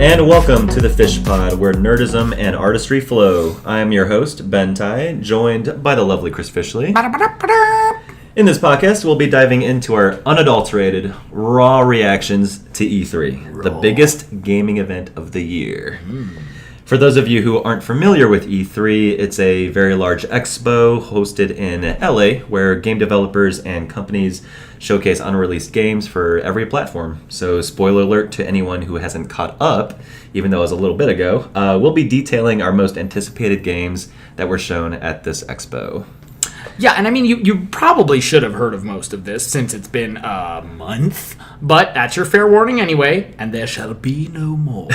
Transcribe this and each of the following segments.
And welcome to the Fish Pod, where nerdism and artistry flow. I am your host, Ben Ty, joined by the lovely Chris Fishley. In this podcast, we'll be diving into our unadulterated, raw reactions to E3, the biggest gaming event of the year. For those of you who aren't familiar with E3, it's a very large expo hosted in LA where game developers and companies showcase unreleased games for every platform. So spoiler alert to anyone who hasn't caught up, even though it was a little bit ago, we'll be detailing our most anticipated games that were shown at this expo. Yeah, and I mean, you probably should have heard of most of this since it's been a month, but that's your fair warning anyway, and there shall be no more.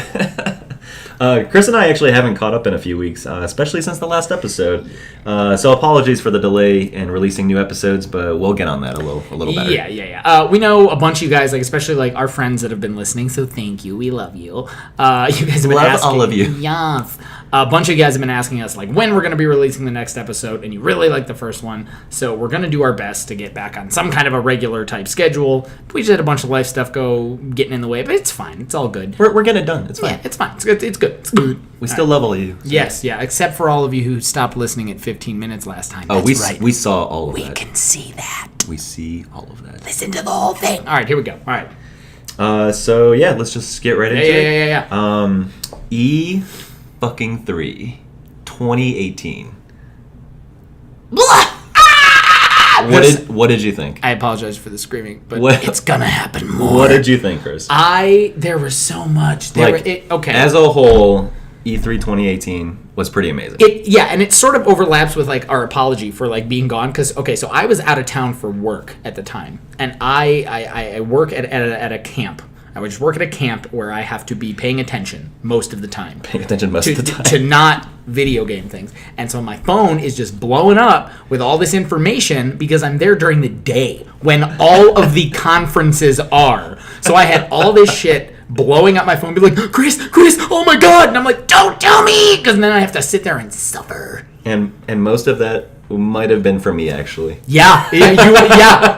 Chris and I actually haven't caught up in a few weeks, especially since the last episode. So apologies for the delay in releasing new episodes, but we'll get on that a little better. Yeah. We know a bunch of you guys, like especially like our friends that have been listening, so thank you. We love you. You guys have been asking. All of you. Yes. A bunch of you guys have been asking us like when we're going to be releasing the next episode, and you really like the first one, so we're going to do our best to get back on some kind of a regular type schedule. We just had a bunch of life stuff getting in the way, but it's fine. It's all good. We're getting it done. It's fine. Yeah, it's fine. It's good. It's good. We still love all of you. So. Yes, yeah, except for all of you who stopped listening at 15 minutes last time. Oh, we saw all of that. We can see that. We see all of that. Listen to the whole thing. All right, here we go. All right. So yeah, let's just get right into it. Yeah. E3 2018. What did you think? I apologize for the screaming, but it's gonna happen more. What did you think, Chris? There was so much. Okay. As a whole, E3 2018 was pretty amazing. And it sort of overlaps with like our apology for like being gone because so I was out of town for work at the time, and I work at a camp. I would just work at a camp where I have to be paying attention most of the time. Paying attention most of the time. To not video game things. And so my phone is just blowing up with all this information because I'm there during the day when all of the conferences are. So I had all this shit blowing up my phone, be like, Chris, oh my God. And I'm like, don't tell me. Because then I have to sit there and suffer. And most of that might have been for me, actually. Yeah.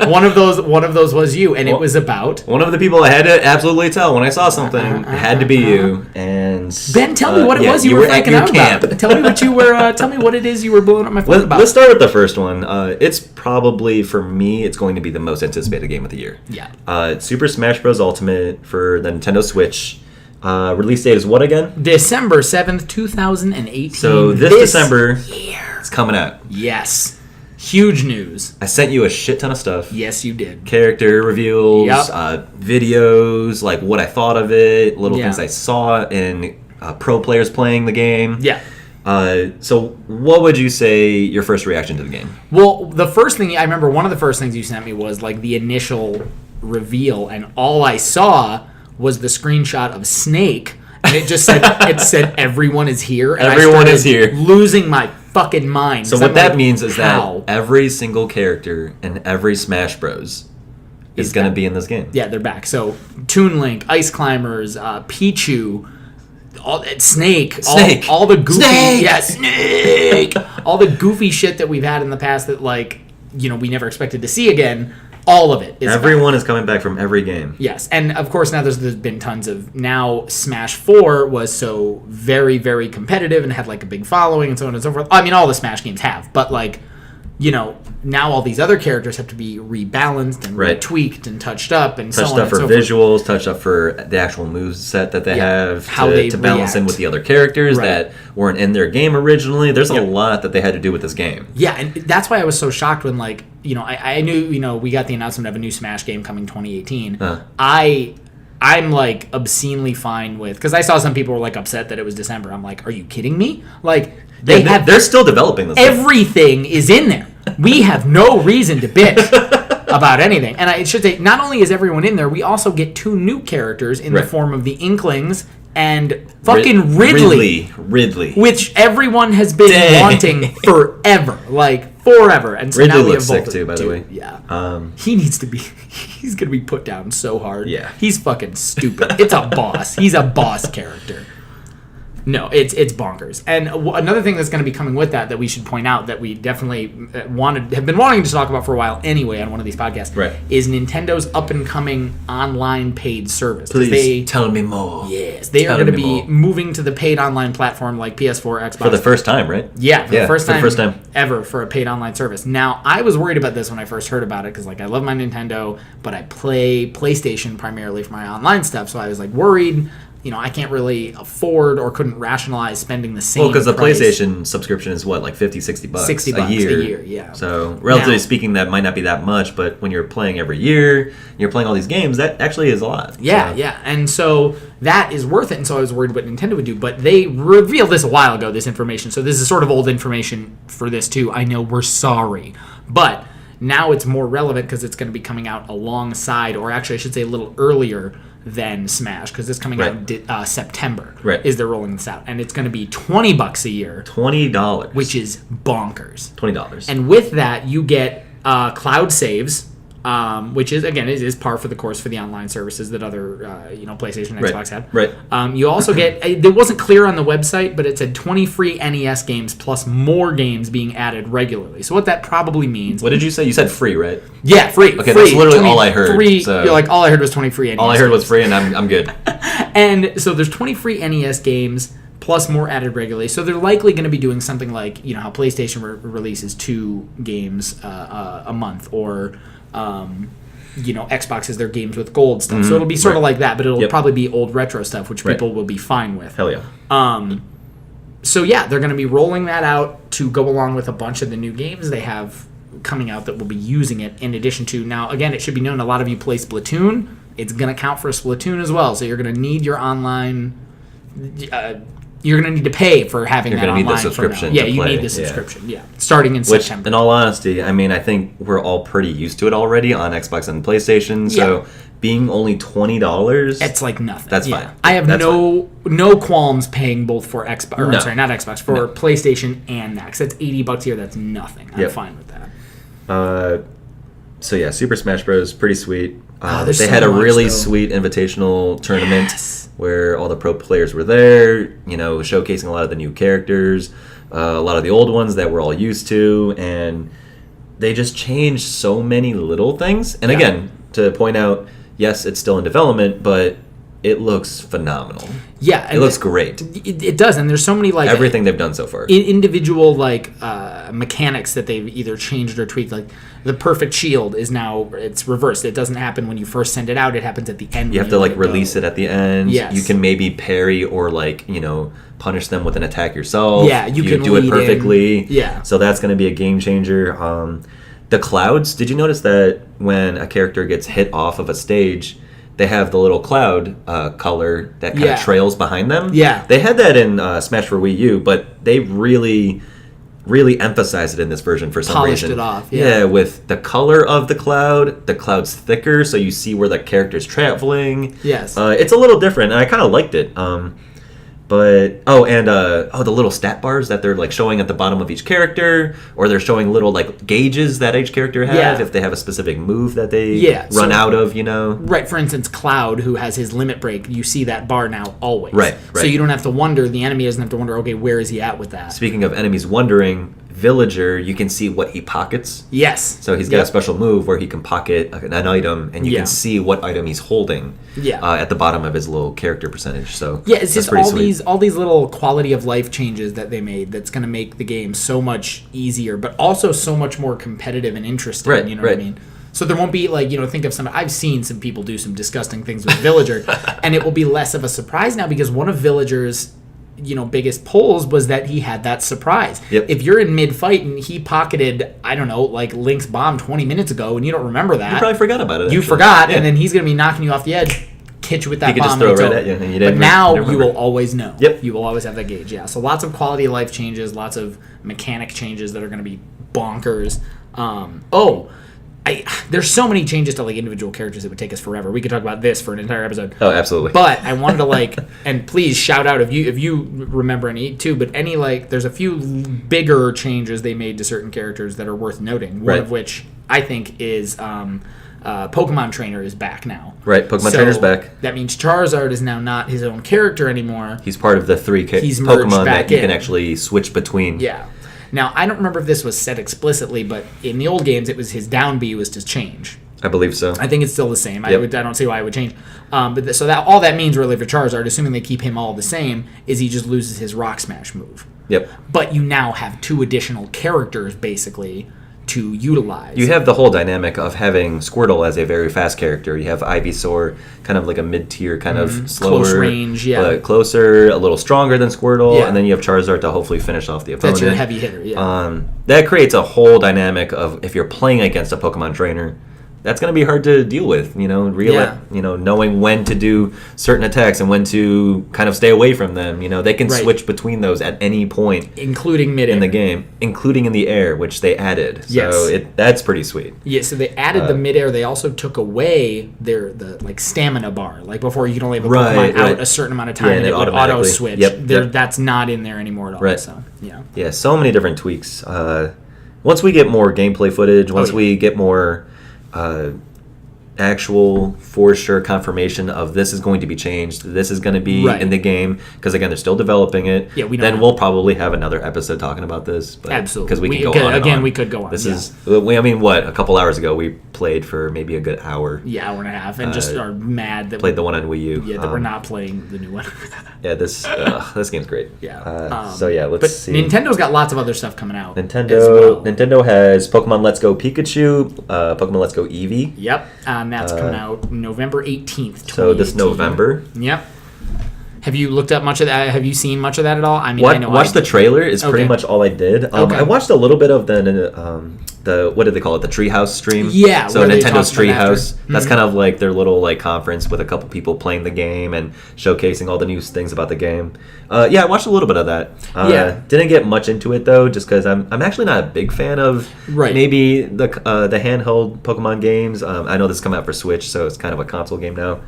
One of those was you, and it was about one of the people I had to absolutely tell when I saw something. It had to be you. And Ben, tell me what it was you were freaking out about. Tell me what you were. Tell me what it is you were blowing up my phone about. Let's start with the first one. It's probably for me. It's going to be the most anticipated game of the year. Yeah. Super Smash Bros. Ultimate for the Nintendo Switch. Release date is what again? December 7th, 2018. So this December year. It's coming out. Yes. Huge news. I sent you a shit ton of stuff. Yes, you did. Character reveals, videos, like what I thought of it, little things I saw in pro players playing the game. Yeah. So what would you say your first reaction to the game? Well, the first thing, I remember one of the first things you sent me was like the initial reveal, and all I saw was the screenshot of Snake, and it just said everyone is here. And everyone is here. Losing my fucking mind. So what that means is that every single character in every Smash Bros. is going to be in this game. Yeah, they're back. So Toon Link, Ice Climbers, Pichu, Snake, all the goofy, Snake, all the goofy shit that we've had in the past that we never expected to see again. All of it is everyone is coming back from every game. Yes, and of course now there's been tons of Smash 4 was so very, very competitive and had like a big following and so on and so forth. I mean, all the Smash games have, but now all these other characters have to be rebalanced and retweaked and touched up and so on and so forth. Touched up for visuals, touched up for the actual moveset that they have to balance in with the other characters that weren't in their game originally. There's a lot that they had to do with this game. Yeah, and that's why I was so shocked when I knew, we got the announcement of a new Smash game coming 2018. I'm like obscenely fine with, because I saw some people were like upset that it was December. I'm like, are you kidding me? Like they're still developing this. Everything is in there. We have no reason to bitch about anything. And I should say, not only is everyone in there, we also get 2 new characters in the form of the Inklings and fucking Ridley, which everyone has been wanting forever, forever. And so Ridley now we looks have sick too, by the way. Yeah, he's gonna be put down so hard. Yeah, he's fucking stupid. It's a boss. He's a boss character. No, it's bonkers. And another thing that's going to be coming with that we should point out that we definitely have been wanting to talk about for a while anyway on one of these podcasts, right, is Nintendo's up and coming online paid service. Please tell me more. Yes, they are going to be moving to the paid online platform like PS4, Xbox. For the first time, right? Yeah, for the first time ever for a paid online service. Now, I was worried about this when I first heard about it because I love my Nintendo, but I play PlayStation primarily for my online stuff, so I was worried. I can't really afford or couldn't rationalize spending the same. Well, because the price. PlayStation subscription is what, like $50, $60 $60 a year, yeah. So relatively speaking, that might not be that much, but when you're playing every year, you're playing all these games, that actually is a lot. Yeah, yeah. And so that is worth it. And so I was worried what Nintendo would do, but they revealed this a while ago, this information. So this is sort of old information for this too. I know, we're sorry. But now it's more relevant because it's going to be coming out alongside, or actually I should say a little earlier than Smash, because it's coming out September. Right. Is they're rolling this out, and it's going to be $20 a year. $20, which is bonkers. $20, and with that you get cloud saves, which is par for the course for the online services that other PlayStation and Xbox had. Right. You also get, it wasn't clear on the website, but it said 20 free NES games plus more games being added regularly. So what that probably means. What did you say? You said free, right? Yeah, free. Okay, free, that's literally all I heard. Free. So. You're all I heard was 20 free NES. All I heard was free, and I'm good. And so there's 20 free NES games plus more added regularly. So they're likely going to be doing something like how PlayStation releases 2 games a month, or Xbox has their games with gold stuff. So it'll be sort of like that, but it'll probably be old retro stuff, which people will be fine with. Hell yeah. So yeah, they're going to be rolling that out to go along with a bunch of the new games they have coming out that will be using it in addition to. Now, again, it should be known a lot of you play Splatoon. It's going to count for Splatoon as well. So you're going to need your online. You're going to need to pay for having that online. You're going to need the subscription. Yeah, you need the subscription. Yeah, starting in September. In all honesty, I think we're all pretty used to it already on Xbox and PlayStation. So being only $20, it's like nothing. That's fine. I have no qualms paying both for Xbox. Or, sorry, not Xbox, for PlayStation and Max. That's $80 a year. That's nothing. I'm fine with that. So yeah, Super Smash Bros. Pretty sweet. They had a really sweet invitational tournament where all the pro players were there, showcasing a lot of the new characters, a lot of the old ones that we're all used to, and they just changed so many little things. And again, to point out, yes, it's still in development, but it looks phenomenal. Yeah, it looks great. It does, and there's so many everything they've done so far. Individual mechanics that they've either changed or tweaked. Like the perfect shield is now it's reversed. It doesn't happen when you first send it out. It happens at the end. You have to release it at the end. Yes. You can maybe parry or punish them with an attack yourself. Yeah, you can do it perfectly. Yeah. So that's going to be a game changer. The clouds. Did you notice that when a character gets hit off of a stage, they have the little cloud color that kind of trails behind them? Yeah. They had that in Smash for Wii U, but they really emphasized it in this version for some reason. Polished it off. Yeah, with the color of the cloud's thicker, so you see where the character's traveling. Yes. It's a little different, and I kind of liked it. But the little stat bars that they're showing at the bottom of each character, or they're showing little gauges that each character has if they have a specific move that they run out of, Right. For instance, Cloud, who has his limit break, you see that bar now always. Right. So you don't have to wonder. The enemy doesn't have to wonder. Okay, where is he at with that? Speaking of enemies wondering, Villager, you can see what he pockets. Yes. So he's got a special move where he can pocket an item, and you can see what item he's holding. At the bottom of his little character percentage. So it's just all these little quality of life changes that they made that's going to make the game so much easier, but also so much more competitive and interesting. Right, what I mean? So there won't be think of some. I've seen some people do some disgusting things with Villager, and it will be less of a surprise now because one of Villager's biggest pulls was that he had that surprise. Yep. If you're in mid-fight and he pocketed, I don't know, Link's bomb 20 minutes ago and you don't remember that. You probably forgot about it. You forgot, and then he's going to be knocking you off the edge, hit you with that bomb. He could just throw it right at you. And you didn't but now you will always know. Yep. You will always have that gauge, So lots of quality of life changes, lots of mechanic changes that are going to be bonkers. there's so many changes to like individual characters. It would take us forever. We could talk about this for an entire episode. Oh, absolutely. But I wanted to like, and please shout out if you remember any too. But any like, there's a few bigger changes they made to certain characters that are worth noting. One of which I think is Pokemon Trainer is back now. Right, Pokemon Trainer's back. That means Charizard is now not his own character anymore. He's part of the three Pokemon that you can actually switch between. Yeah. Now, I don't remember if this was said explicitly, but in the old games, it was his down B was to change. I believe so. I think it's still the same. Yep. I don't see why it would change. So that all that means really for Charizard, assuming they keep him all the same, is he just loses his Rock Smash move. Yep. But you now have 2 additional characters, basically, to utilize. You have the whole dynamic of having Squirtle as a very fast character. You have Ivysaur, kind of like a mid-tier, kind of slower, close range, but closer, a little stronger than Squirtle, and then you have Charizard to hopefully finish off the opponent. That's your heavy hitter, that creates a whole dynamic of if you're playing against a Pokemon trainer, that's going to be hard to deal with, knowing when to do certain attacks and when to kind of stay away from them. They can switch between those at any point. Including mid-air. In the game, including in the air, which they added. So that's pretty sweet. Yeah, so they added the mid-air. They also took away the stamina bar. Like before, you could only have a Pokemon out a certain amount of time and it would auto-switch. That's not in there anymore at all. Right. So, yeah, so many different tweaks. Once we get more gameplay footage, once we get more... actual for sure confirmation of this is going to be changed, this is going to be in the game, because again they're still developing it. We'll probably have another episode talking about this, but absolutely, because we can go on again on. We could go on. This is a couple hours ago we played for maybe a good hour, hour and a half, and just are mad that played the one on Wii U, that we're not playing the new one. This game's great. Let's see. Nintendo's got lots of other stuff coming out. Nintendo has Pokemon Let's Go Pikachu, Pokemon Let's Go Eevee. Yep. That's coming out November 18th. So this November. Yep. Have you looked up much of that? Have you seen much of that at all? I mean, watched the trailer is pretty much all I did. I watched a little bit of the what did they call it? The Treehouse stream. Yeah. So Nintendo's Treehouse. That's kind of like their little conference with a couple people playing the game and showcasing all the new things about the game. I watched a little bit of that. Didn't get much into it though, just because I'm actually not a big fan of maybe the handheld Pokemon games. I know this is coming out for Switch, so it's kind of a console game now.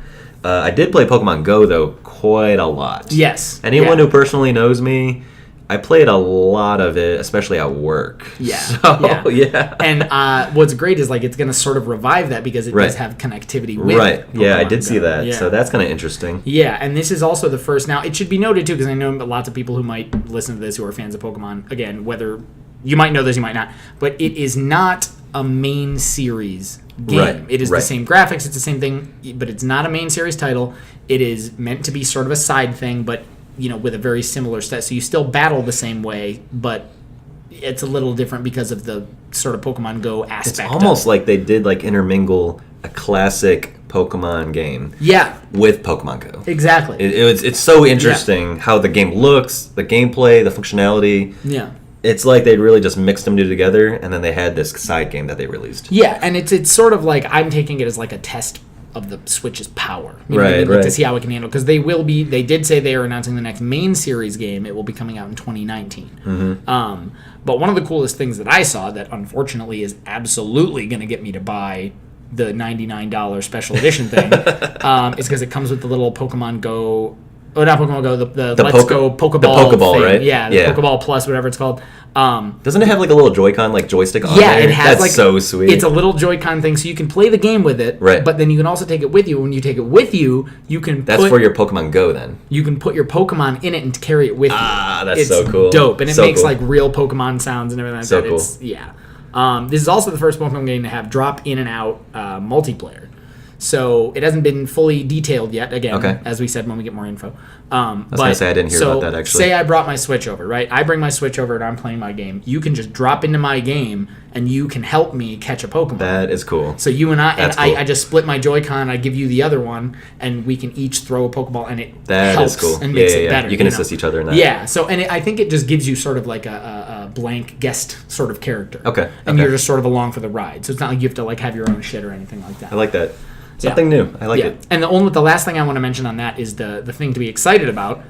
I did play Pokemon Go though quite a lot. Yes. Anyone who personally knows me, I played a lot of it, especially at work. Yeah. So, And what's great is it's going to sort of revive that because it does have connectivity with Pokemon Yeah, I did see that. Yeah. So that's kind of interesting. Yeah, and this is also the first. Now, it should be noted, too, because I know lots of people who might listen to this who are fans of Pokemon. Again, whether you might know this, you might not. But it is not a main series game. It is the same graphics. It's the same thing, but it's not a main series title. It is meant to be sort of a side thing, but with a very similar set. So you still battle the same way, but it's a little different because of the sort of Pokemon Go aspect. It's almost like they did intermingle a classic Pokemon game with Pokemon Go. Exactly. It's so interesting how the game looks, the gameplay, the functionality. Yeah. It's like they really just mixed them two together, and then they had this side game that they released. Yeah, and it's sort of like I'm taking it as a test of the Switch's power. To see how it can handle, because they did say they are announcing the next main series game. It will be coming out in 2019. Mm-hmm. But one of the coolest things that I saw that unfortunately is absolutely going to get me to buy the $99 special edition thing is because it comes with the little Pokemon Go. Oh, not Pokemon Go. The Let's Go Pokeball. The Pokeball, thing. right? Yeah, the Pokeball Plus, whatever it's called. Doesn't it have a little Joy-Con joystick on there? Yeah, it has. That's so sweet. It's a little Joy-Con thing, so you can play the game with it. Right. But then you can also take it with you. When you take it with you, you can. That's for your Pokemon Go, then. You can put your Pokemon in it and carry it with you. That's so cool. Dope, and it makes real Pokemon sounds and everything like so that. Cool. This is also the first Pokemon game to have drop in and out multiplayer. So it hasn't been fully detailed yet, again, as we said when we get more info. I was going to say I didn't hear about that, actually. Say I brought my Switch over, right? I bring my Switch over and I'm playing my game. You can just drop into my game and you can help me catch a Pokemon. That is cool. So you and I just split my Joy-Con, I give you the other one, and we can each throw a Pokeball, and it helps and makes it better. You can assist each other in that. Yeah, so, and I think it just gives you sort of a blank guest sort of character. Okay. And you're just sort of along for the ride. So it's not like you have to have your own shit or anything like that. I like that. Something new. I like it. And the last thing I want to mention on that is the thing to be excited about.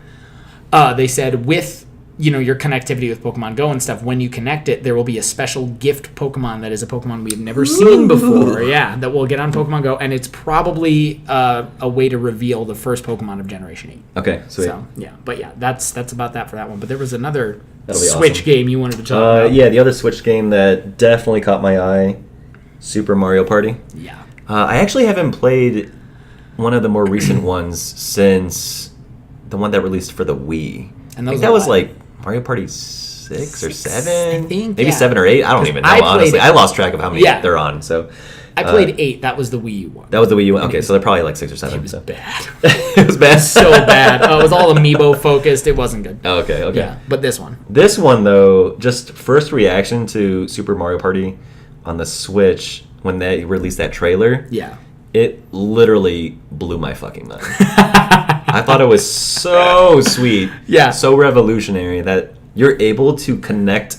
They said with your connectivity with Pokemon Go and stuff, when you connect it, there will be a special gift Pokemon that is a Pokemon we've never seen before. Yeah, that will get on Pokemon Go, and it's probably a way to reveal the first Pokemon of Generation 8. Okay, sweet. So, yeah, but yeah, that's about that for that one. But there was another That'll be Switch awesome. game you wanted to talk about. Yeah, the other Switch game that definitely caught my eye, Super Mario Party. Yeah. I actually haven't played one of the more recent ones since the one that released for the Wii. And I think that was like Mario Party 6 or 7? I think, maybe yeah. 7 or 8. I don't even know, honestly. I lost track of how many they're on. So I played 8. That was the Wii U one. That was the Wii U one. Okay, so they're probably like 6 or 7. It was bad. It was bad? So bad. It was all amiibo focused. It wasn't good. Oh, okay. Yeah, but this one. This one, though, just first reaction to Super Mario Party on the Switch when they released that trailer. Yeah. It literally blew my fucking mind. I thought it was so sweet. Yeah. So revolutionary that you're able to connect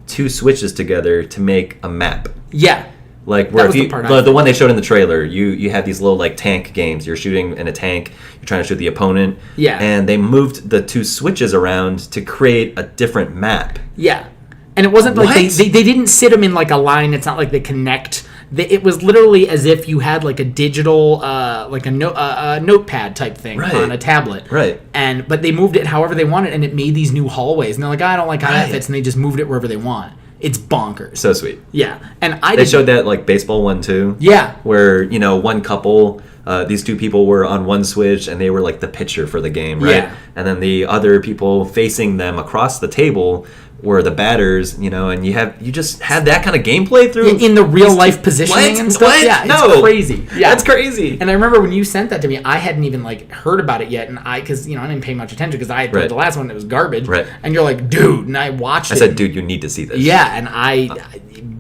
2 Switches together to make a map. Yeah. Like where That if was you, the one they showed in the trailer, you have these little like tank games. You're shooting in a tank. You're trying to shoot the opponent. Yeah. And they moved the 2 Switches around to create a different map. Yeah. And it wasn't like they didn't sit them in like a line. It's not like they connect. It was literally as if you had like a digital, like a notepad type thing on a tablet. Right. But they moved it however they wanted, and it made these new hallways. And they're like, I don't like how that fits, and they just moved it wherever they want. It's bonkers. So sweet. Yeah. And they showed that like baseball one too. Yeah. Where, one couple, these 2 people were on one Switch and they were like the pitcher for the game, right? Yeah. And then the other people facing them across the table were the batters, and you just had that kind of gameplay through in the real life positioning and stuff. What? Yeah, no. It's crazy. Yeah, that's crazy. And I remember when you sent that to me, I hadn't even like heard about it yet, and because I didn't pay much attention because I had played the last one that was garbage. Right. And you're like, dude, and I watched it. I said, dude, you need to see this. Yeah, and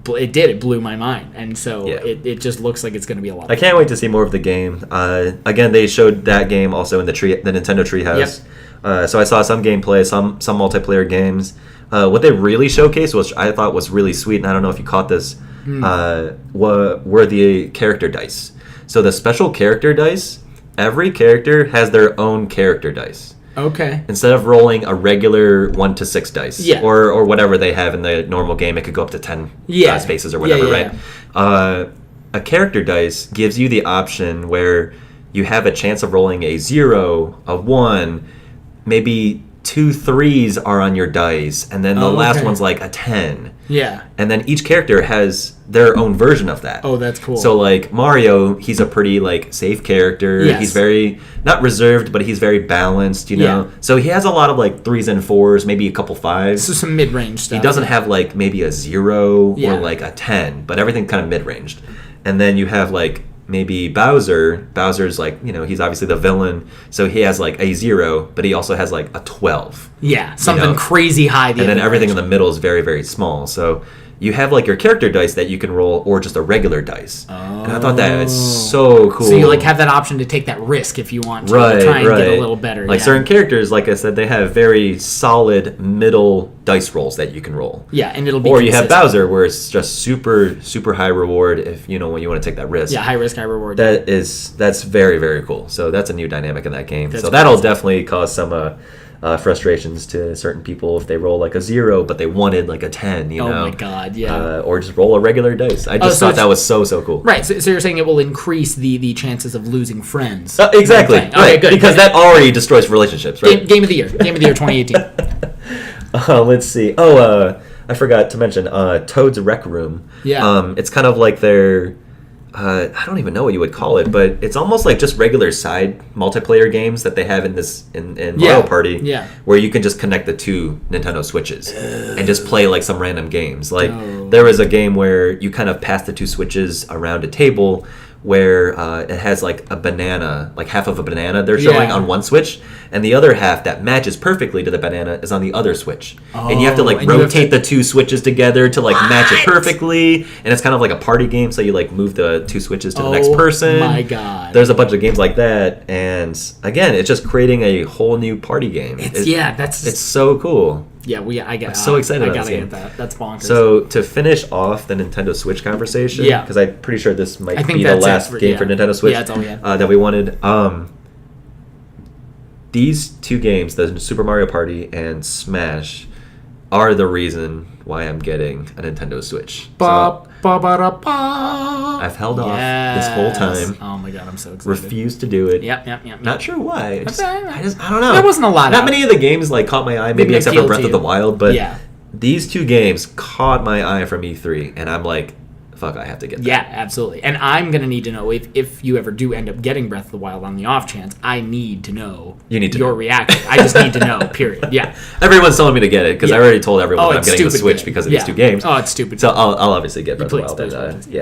it blew my mind, and so it just looks like it's going to be a lot. I can't wait to see more of the game. Again, they showed that game also in the Nintendo Treehouse. Yep. So I saw some gameplay, some multiplayer games. What they really showcased, which I thought was really sweet, and I don't know if you caught this, were the character dice. So the special character dice, every character has their own character dice. Okay. Instead of rolling a regular 1 to 6 dice, or whatever they have in the normal game, it could go up to 10 spaces or whatever, right? A character dice gives you the option where you have a chance of rolling a 0, a 1, maybe 2 3s are on your dice, and then the last one's like a 10. Yeah. And then each character has their own version of that. Oh, that's cool. So like Mario, he's a pretty like safe character. Yes. He's very not reserved, but he's very balanced, Yeah. So he has a lot of like 3s and 4s, maybe a couple 5s. So some mid-range stuff. He doesn't have like maybe a 0 Yeah. or like a 10, but everything kind of mid-ranged. And then you have like maybe Bowser. Bowser's like, he's obviously the villain, so he has like a 0, but he also has like a 12. Yeah, something crazy high. And then everything in the middle is very, very small. So you have like your character dice that you can roll, or just a regular dice. Oh. And I thought that was so cool. So you like have that option to take that risk if you want to try and get a little better. Like certain characters, like I said, they have very solid middle dice rolls that you can roll. Yeah, and it'll be Or you have Bowser, where it's just super, super high reward if when you want to take that risk. Yeah, high risk, high reward. That's very, very cool. So that's a new dynamic in that game. So that'll definitely cause some frustrations to certain people if they roll like a 0, but they wanted like a 10, Oh my god, yeah. or just roll a regular dice. I just thought that was so cool. Right, so you're saying it will increase the chances of losing friends. Exactly. Okay, right. good. Because that already destroys relationships, right? Game of the year 2018. Let's see. Oh, I forgot to mention Toad's Rec Room. Yeah. It's kind of like their... I don't even know what you would call it, but it's almost like just regular side multiplayer games that they have in Mario Party, where you can just connect the 2 Nintendo Switches and just play like some random games. Like there was a game where you kind of pass the 2 Switches around a table where it has like a banana, like half of a banana they're showing on one Switch, and the other half that matches perfectly to the banana is on the other Switch. And you have to like rotate the 2 Switches together to like match it perfectly, and it's kind of like a party game, so you like move the 2 Switches to the next person. Oh my god. There's a bunch of games like that, and again, it's just creating a whole new party game. It's so cool. Yeah, I'm so excited about this game. Get that. That's bonkers. So to finish off the Nintendo Switch conversation, because I'm pretty sure this might be the last game for Nintendo Switch that's all we have. that we wanted. these two games, the Super Mario Party and Smash, are the reason why I'm getting a Nintendo Switch. I've held off this whole time. Oh my god, I'm so excited. Refused to do it. Yep. Not sure why. I don't know. There wasn't a lot. Not many of the games like caught my eye, maybe except for Breath of the Wild, but these two games caught my eye from E3, and I'm like, fuck, I have to get that. Yeah, absolutely. And I'm going to need to know if you ever do end up getting Breath of the Wild on the off chance, I need to know your reaction. I just need to know, period. Yeah. Everyone's telling me to get it because I already told everyone that I'm getting the Switch because of these two games. Oh, it's stupid. So I'll obviously get Breath of the Wild. But,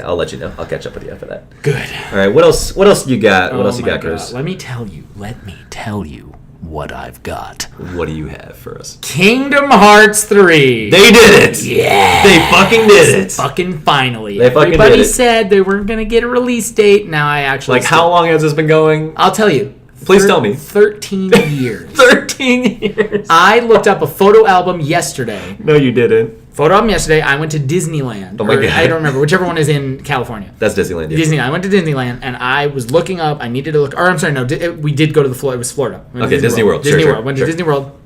I'll let you know. I'll catch up with you after that. Good. All right, what else you got? What else you got, Chris? Let me tell you what I've got. What do you have for us? Kingdom Hearts 3. They did it! Yeah! They fucking did it! Fucking finally. Everybody said they weren't going to get a release date. Now I actually... how long has this been going? I'll tell you. Please tell me. 13 years. 13 years! I looked up a photo album yesterday. No, you didn't. Photo album yesterday. I went to Disneyland. Oh my God. I don't remember. Whichever one is in California. That's Disneyland. Yeah. Disneyland. I went to Disneyland and I was looking up. I needed to look. Or I'm sorry, no. We did go to the Florida. It was Florida. Okay, Disney World. Disney World. Went to Disney World,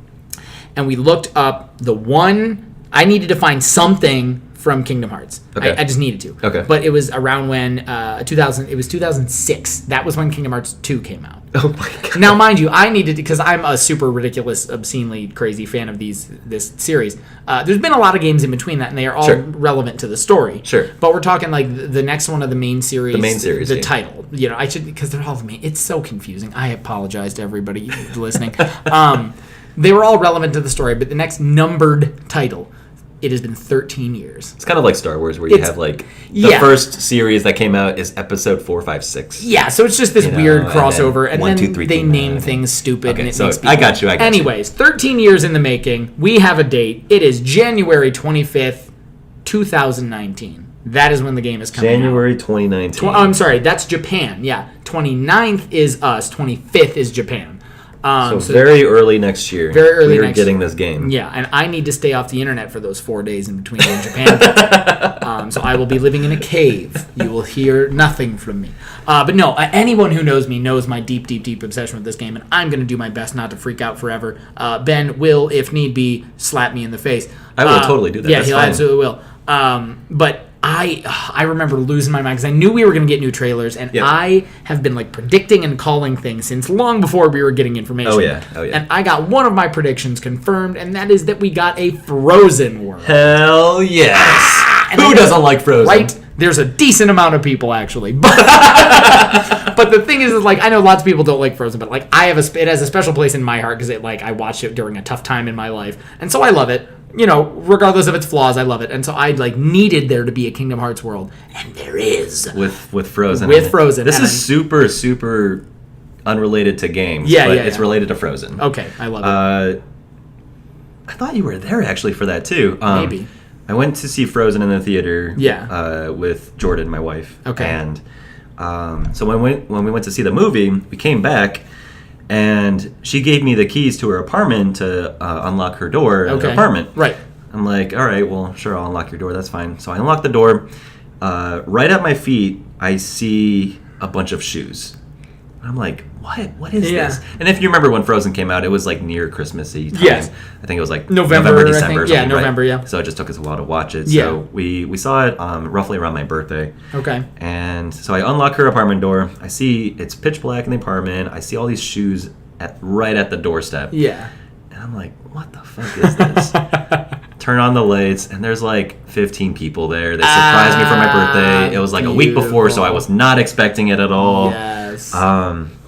and we looked up the one. I needed to find something from Kingdom Hearts. Okay. I just needed to. Okay. But it was around when 2000. It was 2006. That was when Kingdom Hearts 2 came out. Oh my god. Now, mind you, I needed to, because I'm a super ridiculous, obscenely crazy fan of this series. There's been a lot of games in between that, and they are all relevant to the story. Sure. But we're talking like the next one of the main series. The main series. The title. You know, I should, because they're all the main. It's so confusing. I apologize to everybody listening. They were all relevant to the story, but the next numbered title. It has been 13 years. It's kind of like Star Wars, where you have like the first series that came out is Episode 4, 5, 6. Yeah, so it's just this weird crossover, and then they name things stupid, and it makes people... I got you. Anyways, 13 years in the making. We have a date. It is January 25th, 2019. That is when the game is coming January out. 2019. I'm sorry, that's Japan. Yeah, 29th is us. 25th is Japan. So very early next year. Very early we're next getting year. This game. Yeah, and I need to stay off the internet for those 4 days in between in Japan. So I will be living in a cave. You will hear nothing from me. But no, anyone who knows me knows my deep, deep, deep obsession with this game, and I'm going to do my best not to freak out forever. Ben will, if need be, slap me in the face. I will totally do that. Yeah, he absolutely will. But I remember losing my mind because I knew we were going to get new trailers, and I have been like predicting and calling things since long before we were getting information. Oh yeah. And I got one of my predictions confirmed, and that is that we got a Frozen world. Hell yes! Who doesn't like Frozen? Right? There's a decent amount of people actually, but the thing is like I know lots of people don't like Frozen, but like it has a special place in my heart because I watched it during a tough time in my life, and so I love it. You know, regardless of its flaws, I love it, and so I like needed there to be a Kingdom Hearts world, and there is with Frozen. With Frozen, this is super unrelated to games. Yeah, it's related to Frozen. Okay, I love it. I thought you were there actually for that too. Maybe. I went to see Frozen in the theater. Yeah. With Jordan, my wife. Okay. And so when we went to see the movie, we came back. And she gave me the keys to her apartment to unlock her door in the apartment. Right. I'm like, all right, well, sure, I'll unlock your door. That's fine. So I unlock the door. Right at my feet, I see a bunch of shoes. I'm like, what is this? And if you remember when Frozen came out, it was like near Christmassy time. Yes. I think it was like November, December or something. Yeah, November, right? So it just took us a while to watch it. Yeah. So we saw it roughly around my birthday. Okay. And so I unlock her apartment door. I see it's pitch black in the apartment. I see all these shoes right at the doorstep. Yeah. And I'm like, what the fuck is this? Turn on the lights, and there's like 15 people there. They surprised me for my birthday. It was like a week before, so I was not expecting it at all. Yes.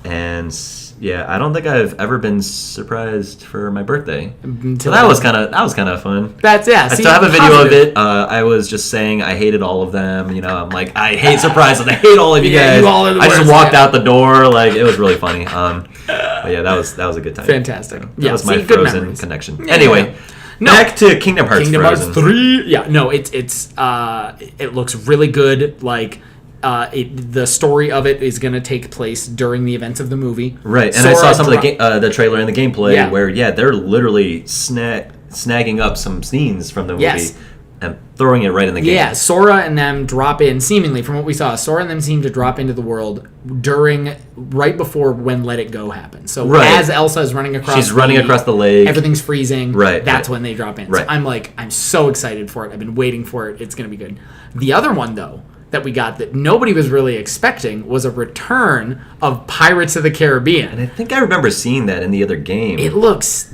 And yeah, I don't think I've ever been surprised for my birthday. So that was kind of fun. That's I still have a video of it. I was just saying I hated all of them. You know, I'm like, I hate surprises. I hate all of you guys. You all are the I just worst, walked out the door. Like, it was really funny. But yeah, that was a good time. Fantastic. That was my Frozen connection. Yeah, anyway. No. Back to Kingdom Hearts. Kingdom Frozen. Hearts 3. Yeah, no, it looks really good. Like, the story of it is going to take place during the events of the movie. Right, and I saw some of the trailer and the gameplay where they're literally snagging up some scenes from the movie. Yes. and throwing it right in the game. Yeah, Sora and them drop in, seemingly, from what we saw, Sora and them seem to drop into the world right before when Let It Go happens. So as Elsa is running across the lake. Everything's freezing. Right. That's when they drop in. Right. So I'm so excited for it. I've been waiting for it. It's going to be good. The other one, though, that we got that nobody was really expecting was a return of Pirates of the Caribbean. And I think I remember seeing that in the other game. It was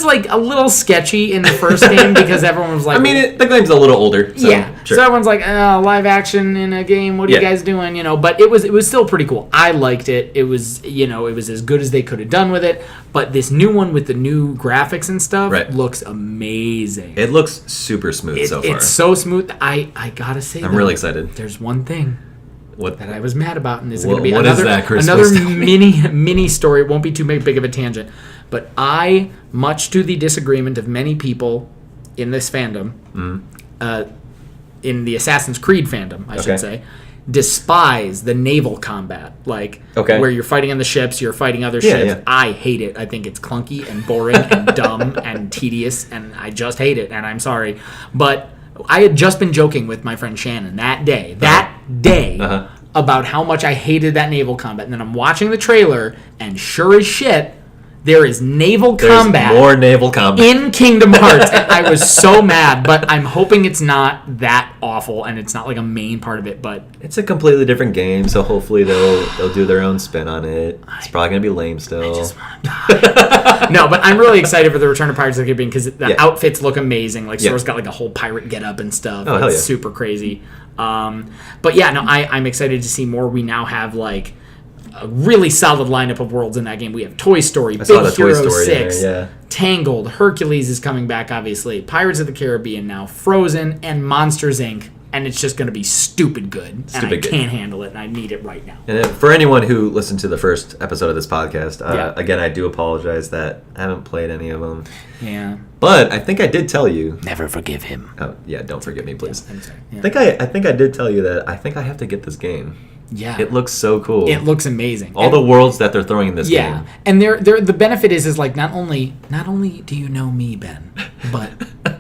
like a little sketchy in the first game because everyone was like... I mean, the game's a little older. So, yeah. Sure. So everyone's like, live action in a game, what are you guys doing? But it was still pretty cool. I liked it. It was, it was as good as they could have done with it. But this new one with the new graphics and stuff looks amazing. It looks super smooth so far. It's so smooth. I gotta say, I'm really excited. There's one thing that I was mad about, and this is going to be another mini story. It won't be too big of a tangent, but much to the disagreement of many people in this fandom, in the Assassin's Creed fandom, I should say, despise the naval combat, where you're fighting on the ships, you're fighting other ships. Yeah. I hate it. I think it's clunky and boring and dumb and tedious, and I just hate it, and I'm sorry. But I had just been joking with my friend Shannon that day about how much I hated that naval combat, and then I'm watching the trailer, and sure as shit, there is combat. More naval combat in Kingdom Hearts, and I was so mad. But I'm hoping it's not that awful, and it's not like a main part of it. But it's a completely different game, so hopefully they'll do their own spin on it. It's probably gonna be lame still. I just want to die. No, but I'm really excited for the return of Pirates of the Caribbean because the outfits look amazing. Like Sora's got like a whole pirate getup and stuff. Oh, it's super crazy. But yeah, no, I'm excited to see more. We now have like a really solid lineup of worlds in that game. We have Toy Story, Big Hero 6, Tangled, Hercules is coming back, obviously, Pirates of the Caribbean now, Frozen, and Monsters, Inc., and it's just going to be stupid good. Can't handle it, and I need it right now. And for anyone who listened to the first episode of this podcast, again, I do apologize that I haven't played any of them. Yeah. But I think I did tell you... Never forgive him. Oh, yeah, don't forgive me, please. Yeah, I'm sorry. Yeah. I think I did tell you that I think I have to get this game. Yeah. It looks so cool. It looks amazing. All the worlds that they're throwing in this game. Yeah. And the benefit is like not only do you know me, Ben, but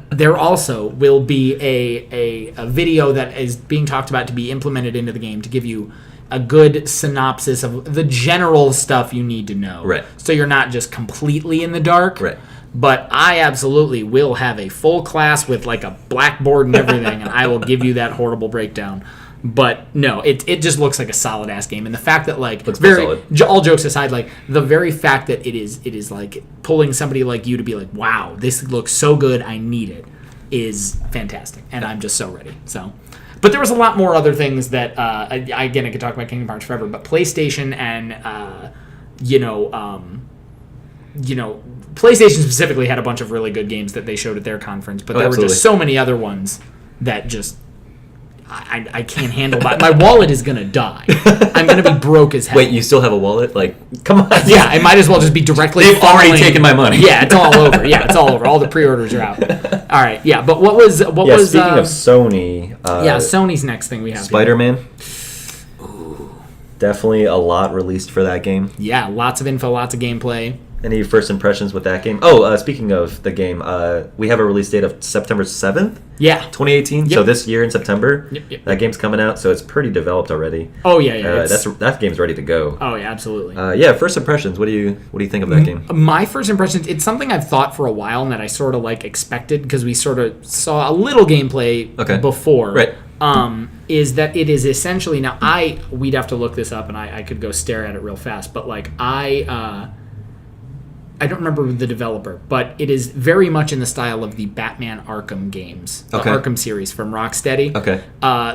there also will be a video that is being talked about to be implemented into the game to give you a good synopsis of the general stuff you need to know. Right. So you're not just completely in the dark. Right. But I absolutely will have a full class with like a blackboard and everything, and I will give you that horrible breakdown. But no, it just looks like a solid ass game, and the fact that like looks solid. All jokes aside, like the very fact that it is like pulling somebody like you to be like, wow, this looks so good, I need it, is fantastic, and I'm just so ready. So, but there was a lot more other things that I could talk about Kingdom Hearts forever, but PlayStation and PlayStation specifically had a bunch of really good games that they showed at their conference, but there were just so many other ones that just. I can't handle that. My wallet is going to die. I'm going to be broke as hell. Wait, you still have a wallet? Like, come on. Yeah, I might as well just be directly They've already taken my money. Yeah, it's all over. Yeah, it's all over. All the pre-orders are out. All right, yeah, but what was... speaking of Sony... Sony's next thing we have. Spider-Man. Ooh. Definitely a lot released for that game. Yeah, lots of info, lots of gameplay. Any first impressions with that game? Oh, speaking of the game, we have a release date of September 7th? Yeah. 2018, so this year in September. Yep. That game's coming out, so it's pretty developed already. Oh, yeah. That game's ready to go. Oh, yeah, absolutely. First impressions, what do you think of that game? My first impressions, it's something I've thought for a while and that I sort of like expected because we sort of saw a little gameplay before. Right. Is that it is essentially, now we'd have to look this up and I could go stare at it real fast, but like I don't remember the developer, but it is very much in the style of the Batman Arkham games, the Arkham series from Rocksteady. Okay.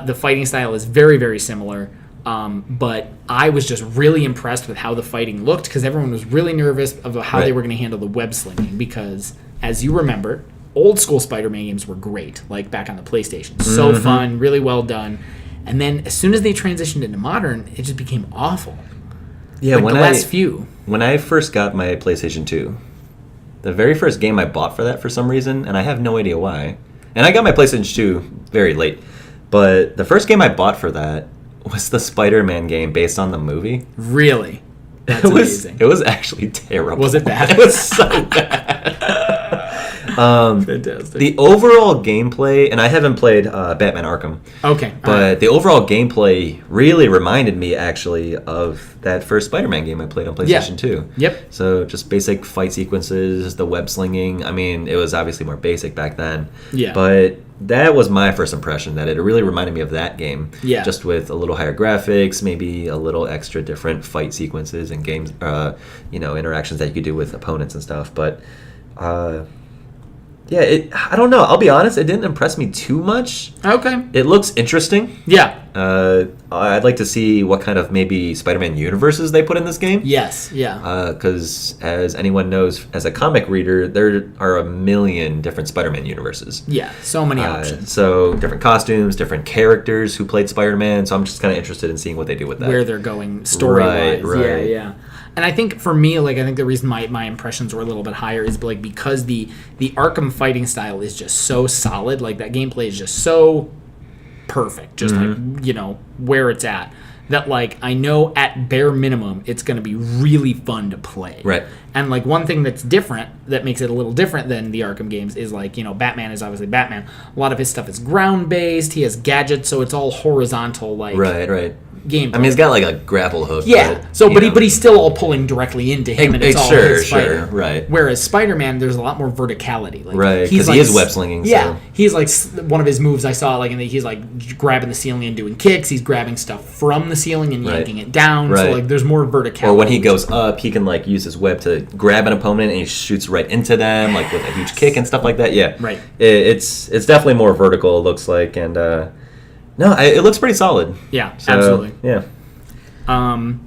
The fighting style is very, very similar, but I was just really impressed with how the fighting looked because everyone was really nervous about how they were going to handle the web slinging because, as you remember, old school Spider-Man games were great, like back on the PlayStation. So fun, really well done. And then as soon as they transitioned into modern, it just became awful. Yeah, like the last few. When I first got my PlayStation 2, the very first game I bought for that for some reason, and I have no idea why, and I got my PlayStation 2 very late, but the first game I bought for that was the Spider-Man game based on the movie. Really? That's amazing. It was actually terrible. Was it bad? It was so bad. Fantastic. The overall gameplay, and I haven't played Batman Arkham. Okay. But the overall gameplay really reminded me, actually, of that first Spider-Man game I played on PlayStation 2. Yep. So just basic fight sequences, the web slinging. I mean, it was obviously more basic back then. Yeah. But that was my first impression, that it really reminded me of that game. Yeah. Just with a little higher graphics, maybe a little extra different fight sequences and games, interactions that you could do with opponents and stuff. But, I don't know. I'll be honest, it didn't impress me too much. Okay. It looks interesting. Yeah. I'd like to see what kind of maybe Spider-Man universes they put in this game. Yes. Yeah. Because as anyone knows, as a comic reader, there are a million different Spider-Man universes. Yeah. So many options. So different costumes, different characters who played Spider-Man. So I'm just kind of interested in seeing what they do with that. Where they're going story-wise. Right. Yeah. And I think for me, I think the reason my impressions were a little bit higher is because the Arkham fighting style is just so solid. Like that gameplay is just so perfect, just where it's at. That I know at bare minimum it's going to be really fun to play. Right. And one thing that's different, that makes it a little different than the Arkham games, is Batman is obviously Batman. A lot of his stuff is ground based. He has gadgets, so it's all horizontal. Right. Game. I mean, he's got a grapple hook. Yeah. But he's still all pulling directly into him, and it's all his fighting. Sure. Right. Whereas Spider-Man, there's a lot more verticality. Right. Because he is web slinging. Yeah. So. He's one of his moves I saw. He's grabbing the ceiling and doing kicks. He's grabbing stuff from the ceiling and yanking it down. Right. So there's more verticality. Or when he goes up, he can use his web to grab an opponent and he shoots right into them, with a huge kick and stuff like that. Yeah. Right. It's definitely more vertical. It looks like, and it looks pretty solid. Yeah. So, absolutely. Yeah. And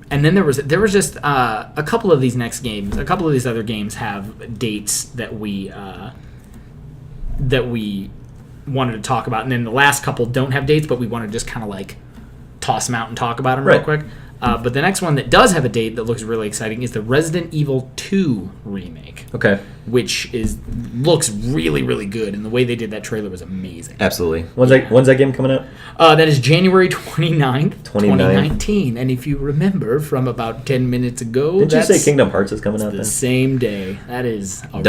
then there was just a couple of these next games. A couple of these other games have dates that we wanted to talk about, and then the last couple don't have dates, but we want to just kind of toss them out and talk about them real quick. But the next one that does have a date that looks really exciting is the Resident Evil 2 remake. Okay. Which looks really, really good, and the way they did that trailer was amazing. Absolutely. When's that game coming out? That is January 29th, 2019. And if you remember from about 10 minutes ago... Didn't you say Kingdom Hearts is coming out then? The same day. That is a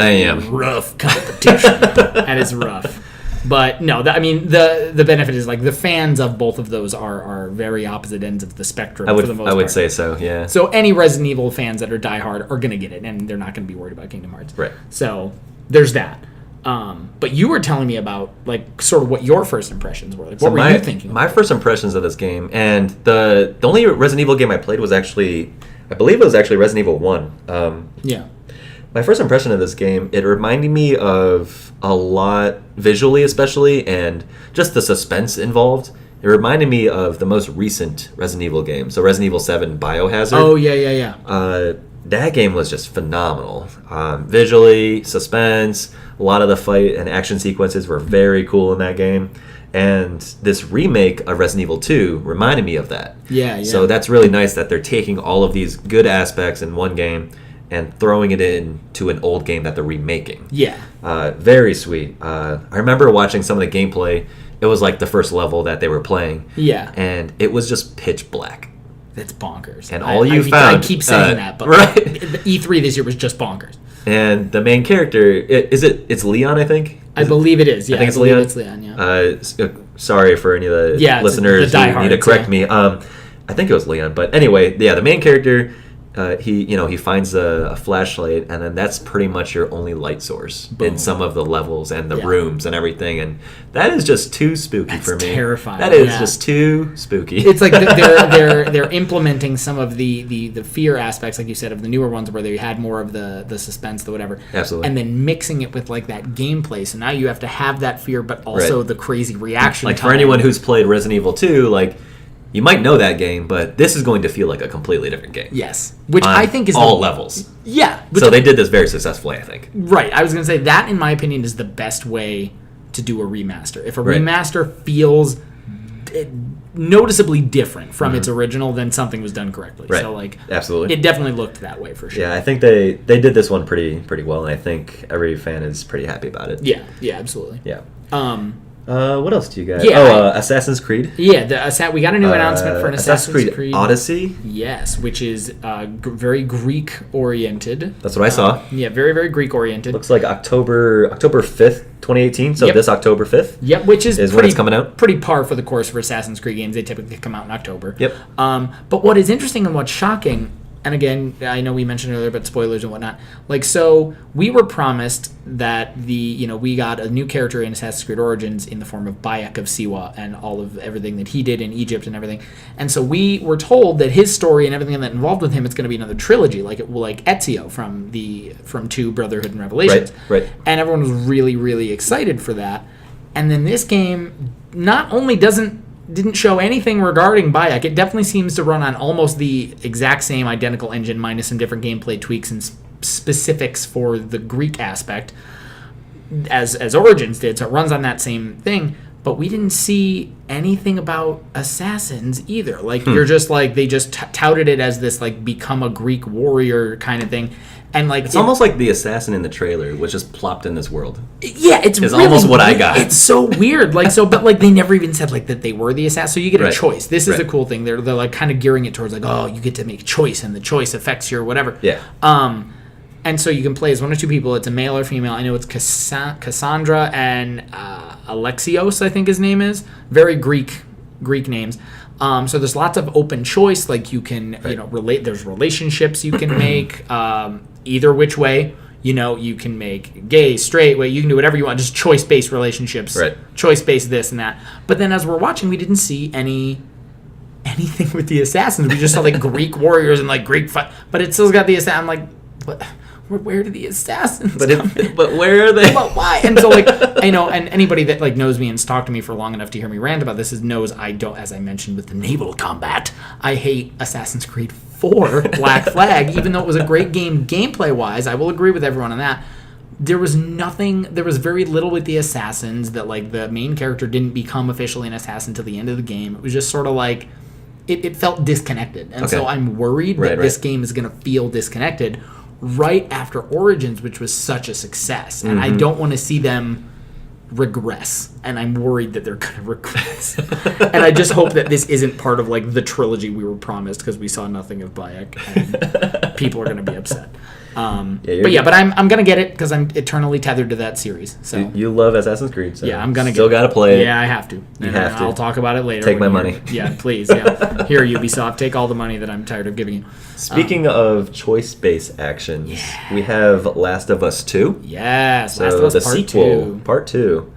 rough competition. That is rough. But no, the benefit is the fans of both of those are very opposite ends of the spectrum for the most part. I would say so, yeah. So any Resident Evil fans that are diehard are going to get it, and they're not going to be worried about Kingdom Hearts. Right. So there's that. But you were telling me about sort of what your first impressions were. What were you thinking? My first impressions of this game, and the only Resident Evil game I played was actually, I believe it was actually Resident Evil 1. Yeah. My first impression of this game, it reminded me of a lot, visually especially, and just the suspense involved. It reminded me of the most recent Resident Evil game. So Resident Evil 7 Biohazard. Oh, yeah. That game was just phenomenal. Visually, suspense, a lot of the fight and action sequences were very cool in that game. And this remake of Resident Evil 2 reminded me of that. Yeah. So that's really nice that they're taking all of these good aspects in one game and throwing it into an old game that they're remaking. Yeah. Very sweet. I remember watching some of the gameplay. It was the first level that they were playing. Yeah. And it was just pitch black. That's bonkers. And found... I keep saying that, but right. The E3 this year was just bonkers. And the main character, it's Leon, I think? I believe it is, yeah. I think it's Leon? It's Leon, yeah. Sorry for any of the listeners who need to correct me. I think it was Leon. But anyway, yeah, the main character... he finds a flashlight, and then that's pretty much your only light source in some of the levels and the rooms and everything, and that is just too spooky for me. Terrifying. That is just too spooky. It's they're implementing some of the fear aspects, like you said, of the newer ones where they had more of the suspense, the whatever. Absolutely. And then mixing it with that gameplay, so now you have to have that fear, but also the crazy reaction. For anyone who's played Resident Evil 2, you might know that game, but this is going to feel like a completely different game. Yes. Which I think is all levels. Yeah. So they did this very successfully, I think. Right. I was going to say that, in my opinion, is the best way to do a remaster. If a remaster feels noticeably different from its original, then something was done correctly. Right. So absolutely. It definitely looked that way for sure. Yeah, I think they did this one pretty well, and I think every fan is pretty happy about it. Yeah. Yeah, absolutely. Yeah. What else do you got? Yeah, Assassin's Creed. Yeah, we got a new announcement for an Assassin's Creed Odyssey. Yes, which is very Greek oriented. That's what I saw. Yeah, very very Greek oriented. Looks like October 5th, 2018. So this October 5th. Yep, which is when it's coming out. Pretty par for the course for Assassin's Creed games. They typically come out in October. Yep. But what is interesting and what's shocking, and again, I know we mentioned earlier about spoilers and whatnot. Like, so we were promised that we got a new character in Assassin's Creed Origins in the form of Bayek of Siwa and all of everything that he did in Egypt and everything. And so we were told that his story and everything that involved with him, it's going to be another trilogy, like Ezio from 2 Brotherhood and Revelations. Right. And everyone was really, really excited for that. And then this game not only didn't show anything regarding Bayek. It definitely seems to run on almost the exact same identical engine, minus some different gameplay tweaks and specifics for the Greek aspect as Origins did. So it runs on that same thing. But we didn't see anything about assassins either. Like you're just like they just touted it as this like become a Greek warrior kind of thing. And like it's almost like the assassin in the trailer was just plopped in this world. Yeah, it's really almost what I got. It's so weird. But like they never even said like that they were the assassin. So you get a choice. This is a cool thing. They're like kind of gearing it towards like, oh, you get to make a choice and the choice affects your whatever. Yeah. And so you can play as one or two people. It's a male or female. I know it's Cassandra and Alexios, I think his name is. Very Greek names. So there's lots of open choice. Like you can, relate. There's relationships you can make either which way. You can make gay, straight, you can do whatever you want. Just choice-based relationships. Right. Choice-based this and that. But then as we're watching, we didn't see anything with the assassins. We just saw like Greek warriors and like Greek fight. But it still's got the assassin. I'm like, what? Where do the assassins come in? But where are they? But why? And so, like, and anybody that, like, knows me and has talked to me for long enough to hear me rant about this knows I don't, as I mentioned with the naval combat, I hate Assassin's Creed 4 Black Flag, even though it was a great game gameplay-wise. I will agree with everyone on that. There was very little with the assassins that, like, the main character didn't become officially an assassin until the end of the game. It was just sort of like, it felt disconnected. And so I'm worried that this game is going to feel disconnected right after Origins, which was such a success. And I don't want to see them regress. And I'm worried that they're going to regress. And I just hope that this isn't part of like the trilogy we were promised, because we saw nothing of Bayek and people are going to be upset. But I'm going to get it because I'm eternally tethered to that series. So you love Assassin's Creed, so yeah, I'm going to still got to play it. Yeah, I have to. You have to. I'll talk about it later. Take my money. Yeah, please. Yeah. Here, Ubisoft, take all the money that I'm tired of giving you. Speaking of choice-based actions, we have Last of Us 2. Yes, so Last of Us the Part sequel, 2. Part 2.